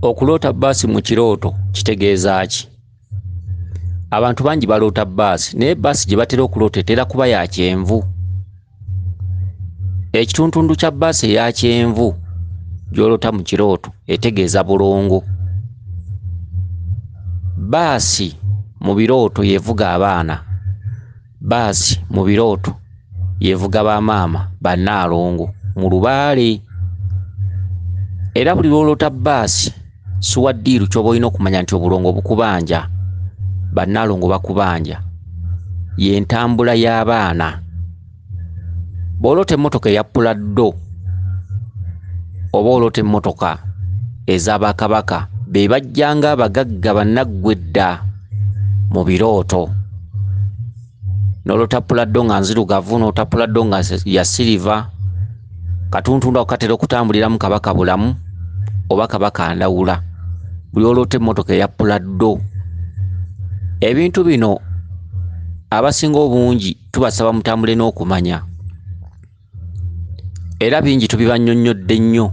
Okuloota bbaasi mu kirooto kitegeeza ki? Abantu bangi baloota bbaasi naye bbaasi gye batera okuloota etera kuba ya kyenvu. Ekituntundu kya bbaasi eya kyenvu gy'oloota mu kirooto etegeeza bulongo. Bbaasi mu birooto yevuga abaana. Bbaasi mu birooto yevuga bamaama bannaalongo mu lubaale. Era buli lw'oloota bbaasi suwaddiiru ky'oba olina okumanya nti obulongo bukubanja, bannaalongo bakubanja, y'entambula y'abaana. Bw'oloota emmotoka eya puladdo oba oloota emmotoka ez'Abakabaka be bajjanga abagagga bannaggwedda mu birooto. N'oloota puladdo nga nzirugavu, n'oloota puladdo nga ya siliva, katuntundu ako katera okutambuliramu Kabaka bulamu oba Kabaka ndawula. Buli oloota emmotoka eya puladdo. Ebintu bino abasinga obungi tubasaba mutambule n'okumanya. Era bingi tubibannyonnyodde nnyo.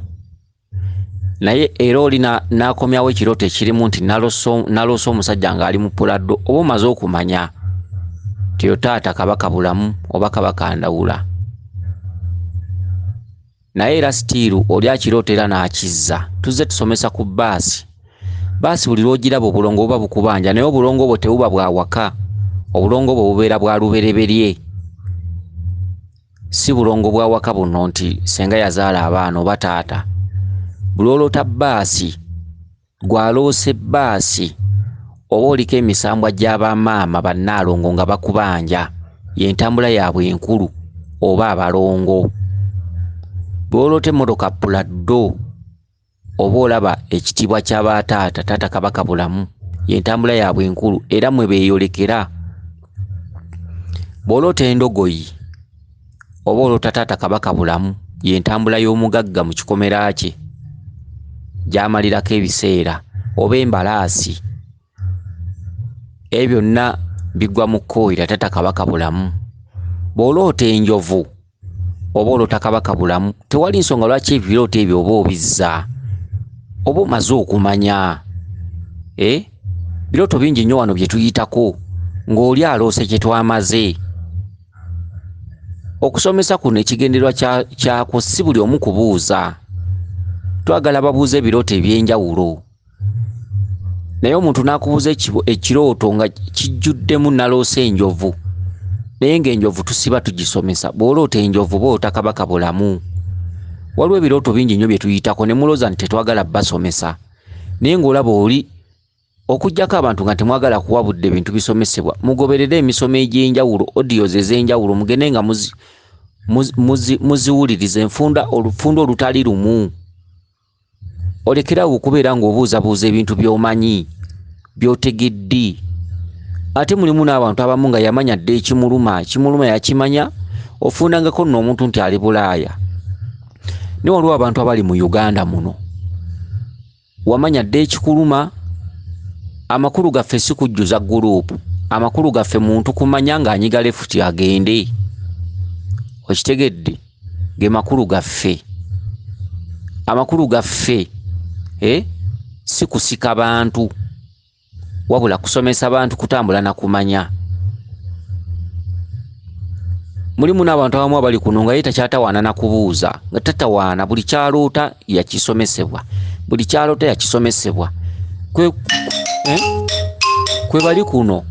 Naye era oli n'akomyawo ekirooto ekirimu nti naloose omusajja ng'ali mu puladdo oba omaze okumanya nti yo taata Kabaka bulamu oba Kabaka ndawula. Naye era sitiiru oli akirooto era n'akizza. Tuzze tusomesa ku bbaasi. Bbaasi buli lw'ogiraba obulongo buba bukubanja naye obulongo bwo tebuba bwa waka. Obulongo bwo bubeera bwa lubereberye. Si bulongo bwa waka buno nti senga yazaala abaana oba taata. Buli oloota bbaasi, gwaloose bbaasi oba oliko emisambwa gy'abamaama bannaalongo nga bakubanja, y'entambula yaabwe enkulu oba abalongo. Bw'oloota emmotoka puladdo oba olaba ekitiibwa ky'abataata, taata Kabaka bulamu, y'entambula yaabwe enkulu era mwe beeyolekera. Bw'oloota endogoyi oba oloota taata Kabaka bulamu, y'entambula y'omugagga mu kikomera kye gy'amalirako ebiseera, oba embalaasi. Ebyo byonna biggwa mu kkoera taata Kabaka bulamu. Bw'oloota enjovu oba oloota Kabaka bulamu, tewali nsonga lwaki ebirooto ebyo oba obizza oba omaze okumanya. Birooto bingi nnyo wano bye tuyitako ng'oli aloose kye twamaze. Okusomesa kuno ekigendererwa kyako si buli omu kubuuza. Twagala babuuze ebirooto eby'enjawulo. Naye omuntu n'akubuuza ekirooto nga kijjuddemu naloose enjovu. Naye ng'enjovu tusiba tugisomesa. Bw'oloota enjovu bw'oloota Kabaka bulamu. Waliwo ebirooto bingi nnyo bye tuyitako ne mulooza nti tetwagala basomesa. Naye ng'olaba oli okuggyako abantu nga temwagala kuwa budde bintu bisomesebwa, mugoberere emisomo egy'enjawulo, audios ez'enjawulo, mugende nga muziwuliriza olufundo olutali lumu. Olekerawo okubeera ng'obuuzabuuza ebintu by'omanyi, by'otegedde. Ate mulimu n'abantu abamu nga yamanya dde ekimuluma yakimanya, ofundangako nno omuntu nti ali Bulaaya. Ne waliwo abantu abali mu Uganda muno, wamanya dde ekikuluma. Amakulu gaffe si kujjuza guruupu, amakulu gaffe muntu kumanya ng'anyiga lefuti agende. Okitegedde? Ge makulu gaffe. Amakulu gaffe si kusika bantu, wabula kusomesa bantu, kutambula na kumanya. Mulimu n'abantu abamu abali kuno nga ye takyatawaana na kubuuza, nga tatawaana, buli kyaloota yakisomesebwa, buli kyaloota yakisomesebwa. Kwe bali kuno,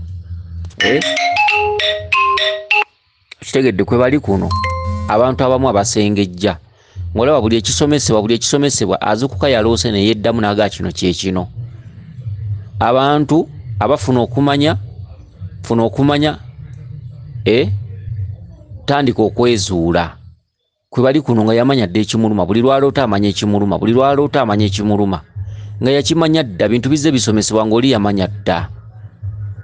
kitegedde, kwe bali kuno abantu abamu abasengejja ng'olaba buli ekisomesebwa azukuka yaloose ne yeddamu n'aga kino kye kino. Abantu abafuna okumanya tandika okwezuula. Kwe bali kuno nga yamanya dde ekimuluma, buli lwaloota amanya ekimuluma, buli lwaloota amanya ekimuluma, nga yakimanya dda. Bintu bizze bisomesebwa ng'oli yamanya dda.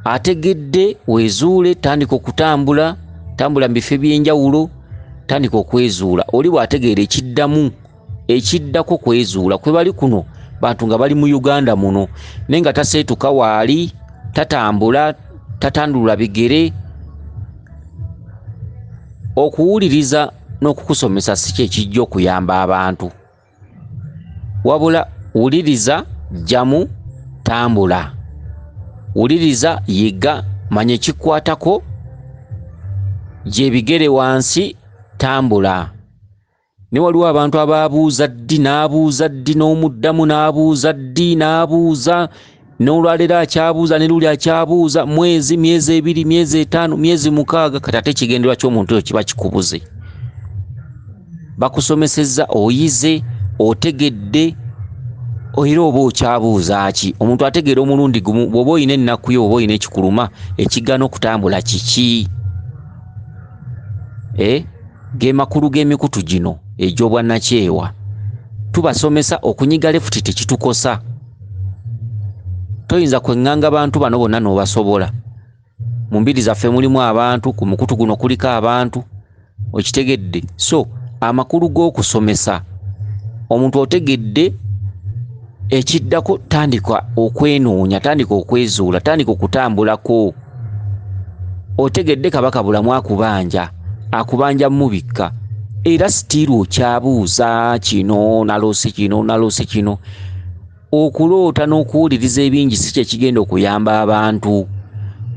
Ategedde, weezuule, tandika okutambula, tambula mu bifo by'enjawulo, tandika okwezuula. Oli bw'ategeera ekiddako kwezuula. Kwe bali kuno bantu nga bali mu Uganda muno naye nga taseetuka waali, tatambula, tatandulula bigere. Okuwuliriza n'okukusomesa si kye kijja okuyamba abantu, wabula wuliriza jamu tambula, wuliriza yiga manya ekikwatako, gyebigere wansi tambula. Ne waliwo abantu ababuuza ddi n'abuuza ddi n'omuddamu n'abuuza ddi n'abuuza n'olwalero akyabuuza ne luli akyabuuza mwezi myezi 2 myezi 5 myezi 6 kati ate ekigendererwa ky'omuntu oyo kiba kikubuze. Bakusomesezza oyize otegedde era oba okyabuuza ki. Omuntu ategeera omulundi gumu bw'oba oyina ennaku yo oba oyina ekikuluma ekigana okutambula kiki. Ge makulu g'emikutu gino egy'obwannakyewa tubasomesa okunyiga lefuti tekitukosa. Toyinza kweŋŋanga abantu bano bonna n'obasobola. Mu mbiri zaffe mulimu abantu, ku mukutu guno kuliko abantu, okitegedde. So amakulu g'okusomesa omuntu otegedde ekiddako tandika okwenoonya, tandika okwezuula, tandika okutambulako. Otegedde kabaka bulamu akubanja mubikka era sitiiru okyabuuza kino naloose kino. Okuloota n'okuwuliriza ebingi si kye kigenda okuyamba abantu,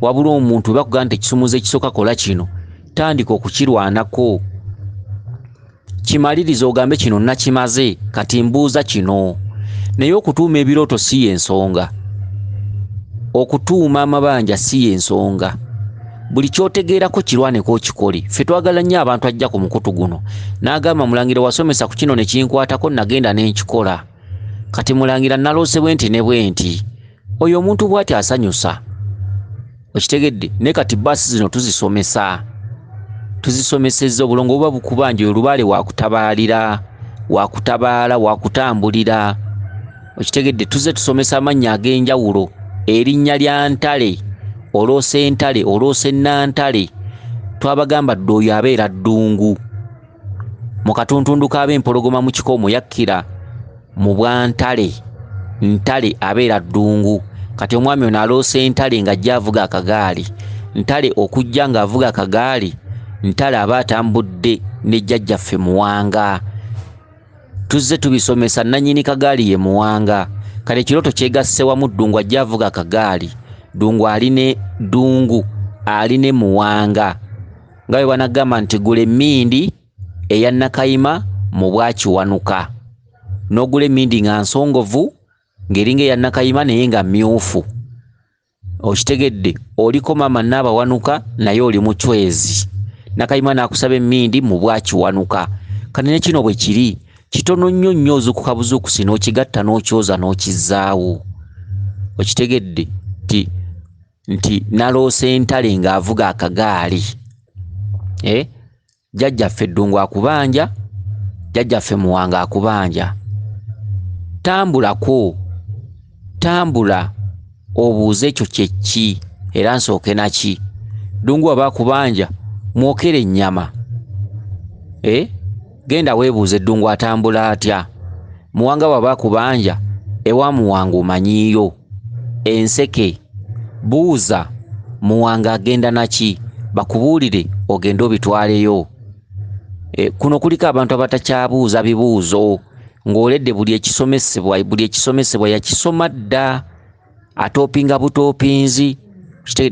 wabula omuntu bakugamba nti ekisumuze ekisooka kola kino, tandika okukirwanako. Kimaliriza ogambe kino nakimaze kati mbuuza kino. Naye okutuuma ebirooto si y'ensonga, okutuuma amabanja si y'ensonga. Buli kyotegeerako kirwaneko okikole. Ffe twagala nnyo abantu ajja ku mukutu guno n'agamba Mulangira wasomesa ku kino ne kinkwatako nagenda ne nkikola. Kati Mulangira naloose bwenti ne bwenti. Oyo omuntu bw'ati asanyusa. Okitegedde? Ne kati bbaasi zino tuzisomesezza obulongo buba bukubanja olubaale wakutabaalira, wakutabaala, wakutambulira. Okitegedde? Tuze tusomesa amannya ag'enjawulo. Erinnya lya ntale, oloose entale, oloose nantale. Twabagamba dde oyo abeera ddungu. Mu katuntundu k'ab'empologoma mu kikoomo yakkira mu bwantale. Ntale abeera ddungu. Kati omwami ono aloose entale ng'ajja avuga akagaali. Ntale okujja ng'avuga akagaali. Ntale aba atambudde ne jjajjaffe Muwanga. Tuzze tubisomesa nannyini kagaali ye Muwanga. Kale ekirooto kyegasse wamu ddungu ajja avuga akagaali. Ddungu aline Muwanga. Nga bwe banagamba nti gula emmindi eya Nakayima mu Bwakiwanuka. N'ogula emmindi nga nsongovu ng'eringa eya Nakayima naye nga myufu. Okitegedde? Oliko maama Naabawanuka naye oli mu Chwezi. Nakayima n'akusaba emmindi mu Bwakiwanuka. Kane ne kino bwe kiri kitono nnyo nnyo ku kabuzuukusi n'okigatta n'okyoza n'okizzaawo. Okitegedde? Nti naloose entale ng'avuga akagaali. Jjajjaffe ddungu akubanja, jjajjaffe Muwanga akubanja. Tambula obuuze ekyo kyeki era nsooke naki. Ddungu aba akubanja mwokere ennyama. Genda weebuuze ddungu atambula atya. Muwanga bw'aba akubanja ewa Muwanga omanyiyo. Enseke buuza Muwanga agenda naki, bakubuulire ogenda obitwaleyo. Kuno kuliko abantu abatakyabuuza bibuuzo ng'oledde buli ekisomesebwa yakisoma dda atoopinga butoopinzi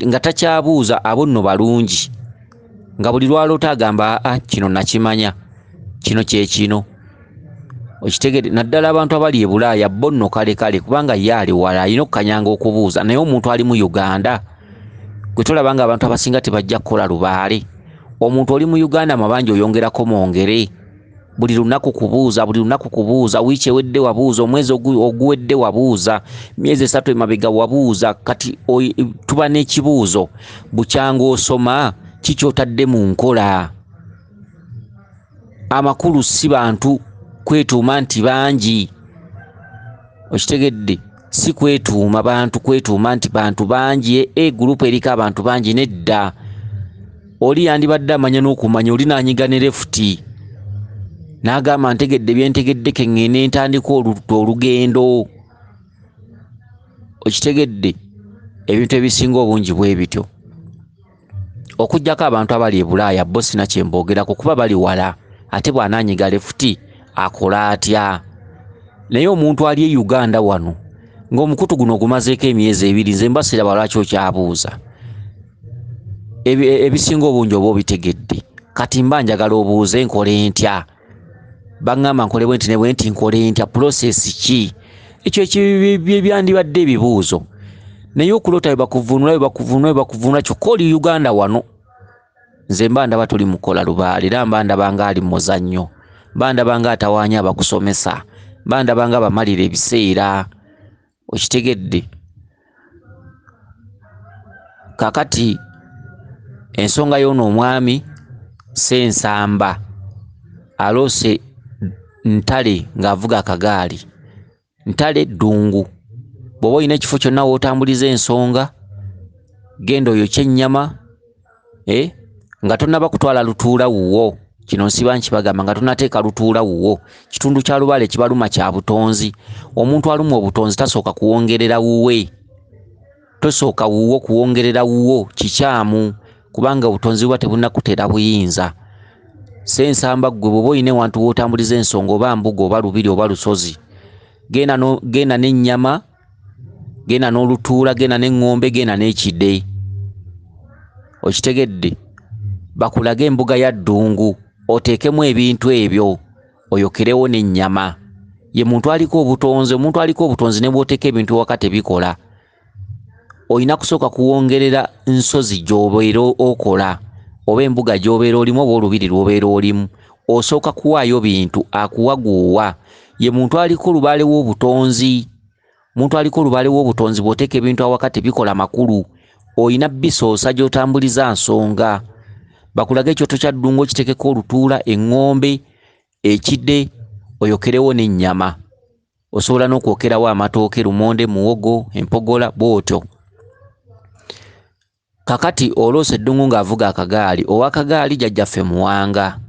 nga takyabuuza. Abo nno balungi nga buli lwaloota agamba kino nakimanya, kino kye kino. Okitegedde? Naddala abantu abali e Bulaaya bo nno kale kubanga ye ali wala alina okukanyanga okubuuza. Naye omuntu ali mu Uganda gwe tolaba nga abantu abasinga tebajja kukola lubaale. Omuntu oli mu Uganda amabanja oyongerako mwongere. Buli lunaku kubuuza, wiiki ewedde wabuuza, omwezi oguwedde wabuuza, myezi 3 emabega wabuuza. Kati tuba n'ekibuuzo bukyanga osoma kikyotadde mu nkola. Amakulu si bantu kwetuuma nti bangi. Okitegedde? Si kwetuuma bantu, kwetuuma nti bantu bangi. Gurupu eriko abantu bangi nedda. Oli yandibadde amanya n'okumanya, oli n'anyiga ne lefuti n'agamba ntegedde byentegedde keŋŋende ntandika olugendo. Okitegedde? Ebintu ebisinga obungi bwe bityo. Okujjako abantu abali e Bulaaya bo sina kye mboogerako kuba bali wala. Ate bw'anaanyiga lefuti akola atya? Naye omuntu ali e Uganda wano ng'omukutu guno gumazeeko emyezi 2 nze mbasiraba lwaki okyabuuza. Ebisinga obungi oba obitegedde, kati mba njagala obuuze nkole ntya, baŋŋamba nkole bwe nti ne bwe nti nkole ntya, process ki? Ekyo byandibadde ebibuuzo. Naye Okuloota bwe bakuvunula kyokka oli Uganda wano, nze mba ndaba tuli mukola lubaale era mba ndaba nga ali mu muzannyo, mba ndaba nga atawaanya abakusomesa, mba ndaba nga bamalira ebiseera, okitegedde. Kakati ensonga y'ono omwami Ssensamba aloose Ntale ng'avuga akagaali, Ntale Ddungu. Bw'oba olina ekifo kyonna w'otambuliza ensonga, genda oyokye ennyama nga tonnaba kutwala lutuula wuwo. Kino nsiba nkibagamba, nga tonnateeka lutuula wuwo. Kitundu kya lubaale kibaluma kya butonzi. Omuntu aluma obutonzi tasooka kuwongerera wuwe, tosooka wuwo kuwongerera wuwo, kikyamu, kubanga obutonzi buba tebunnakutera buyinza. Ssensamba ggwe bw'oba olina ewantu w'otambuliza ensonga, oba mbuga oba lubiri oba lusozi, genda n'ennyama, genda n'olutuula, genda n'eŋŋombe, genda n'ekide, okitegedde. Bakulage embuga ya Ddungu, oteekemu ebintu ebyo, oyokerewo n'ennyama. Ye muntu aliko obutonzi. Omuntu aliko obutonzi ne bw'oteeka ebintu waka tebikola. Olina kusooka kuwongerera nsozi gy'obeera okola, oba embuga gy'obeera olimu, oba olubiri lw'obeera olimu. Osooka kuwaayo bintu, akuwaguuwa. Ye muntu aliko lubaale w'obutonzi. Muntu aliko lubaale w'obutonzi bw'oteeka ebintu awaka tebikola makulu, olina bisoosa gy'otambuliza nsonga. Bakulage ekyoto kya Ddungu okiteekeko olutuula, eŋŋombe, ekide, oyokerewo n'ennyama. Osobola n'okwokerawo amatooke, lumonde, muwogo, empogola, bw'otyo. Kakati oloose Ddungu ng'avuga akagaali, ow'akagaali jjajjaffe Muwanga.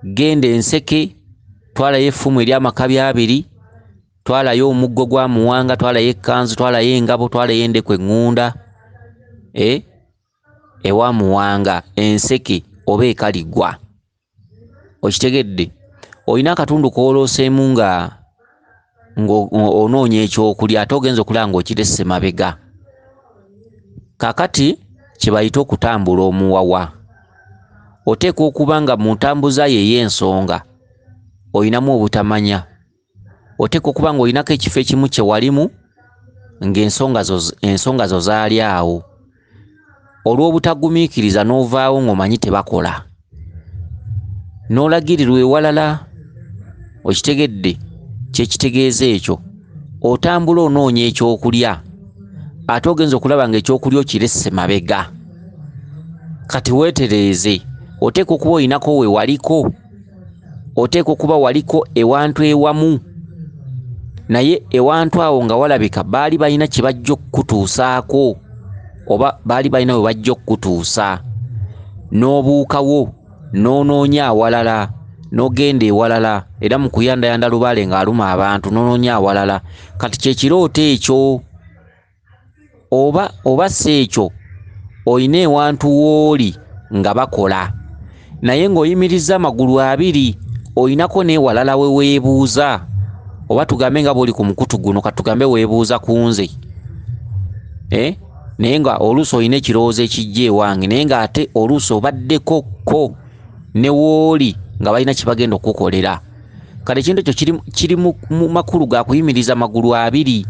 Genda Enseke, twalayo effumu ery'amakabi 2, twalayo omuggo gwa Muwanga, twalayo ekkanzu, twalayo engabo, twalayo endeku eŋŋunda, ewa Muwanga, Enseke oba Ekaligwa, okitegedde. Olina akatundu koolooseemu nga onoonya ekyokulya, ate ogenza okulaba ng'okiresse mabega. Kakati kye bayita okutambula omuwawa. Oteekwa okuba nga mu ntambuza ye ey'ensonga olinamu obutamanya. Oteekwa okuba ng'olinako ekifo ekimu kye walimu ng'ensonga zo zaali awo. Olw'obutagumiikiriza n'ovaawo ng'omanyi tebakola, n'olagirirwa ewalala, okitegedde. Kyekitegeeza ekyo, otambula onoonya ekyokulya, ate ogenza okulaba ng'ekyokulya okiresse mabega. Kati weetereeze, oteekwa okuba olinako we waliko, oteekwa okuba waliko ewantu ewamu, naye ewantu awo nga walabika baali balina kye bajja okukutuusaako, oba baali balina we bajja okukutuusa, n'obuukawo, n'onoonya awalala, n'ogenda ewalala, era mu kuyandayanda lubaale ng'aluma abantu n'onoonya awalala. Kati kye kirooto ekyo, oba si ekyo, olina ewantu w'oli nga bakola, naye ng'oyimiriza amagulu 2, olinako n'ewalala we weebuuza. Oba tugambe nga bw'oli ku mukutu guno, katugambe weebuuza ku nze, naye nga oluusi olina ekirowoozo ekijja ewange, naye ng'ate oluusi obaddeko ko ne w'oli nga balina kye bagenda okukolera. Kale ekintu ekyo kiri mu makulu ga kuyimiriza amagulu 2.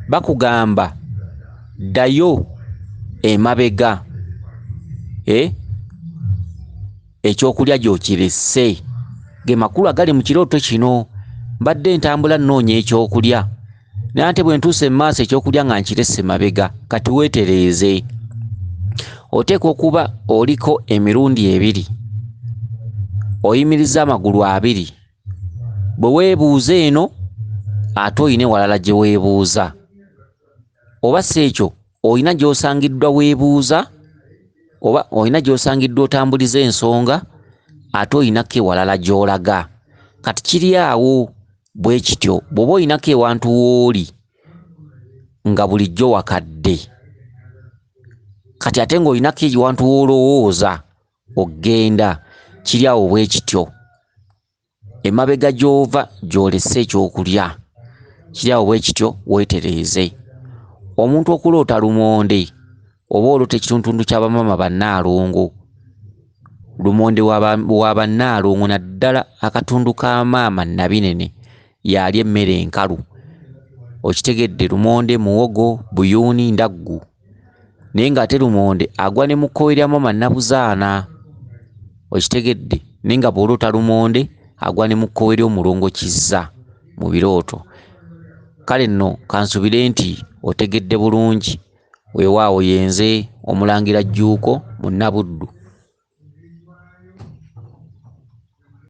Bakugamba ddayo emabega, ekyokulya gy'okiresse. Ge makulu agali mu kirooto kino. Mbadde ntambula nnoonya ekyokulya, naye ate bwe ntuuse mu maaso ekyokulya nga nkiresse mabega. Kati weetereeze, oteekwa okuba oliko emirundi 2, oyimiriza amagulu 2. Bwe weebuuza eno, ate olina ewalala gye weebuuza. Oba si ekyo, olina gy'osangiddwa weebuuza, oba olina gy'osangiddwa otambuliza ensonga, ate olinako ewalala gy'olaga. Kati kiri awo bwe kityo. Bw'oba olinako ewantu w'oli nga bulijjo wakadde, kati ate ng'olinako ewantu w'olowooza ogenda, kiri awo bwe kityo. Emabega gy'ova gy'olesse ekyokulya, kiryawo bwe kityo weetereeze. Omuntu okuloota lumonde oba oloota ekitundu kya bamama bannaalongo, lumonde wa bannaalongo naddala akatundu ka maama Nabinene yali emmere enkalu. Okitegedde, lumonde muwogo, buyuuni, ndaggu. Naye ng'ate lumonde agwa ne mu kkowe lya mama Nabuzaana. Okitegedde, naye nga bw'oloota lumonde agwa ne mu kkowe ly'omulongo Kizza mu birooto. Kale nno kansubire nti otegedde bulungi. Weewaawo yenze Omulangira Jjuuko, Munnabuddu.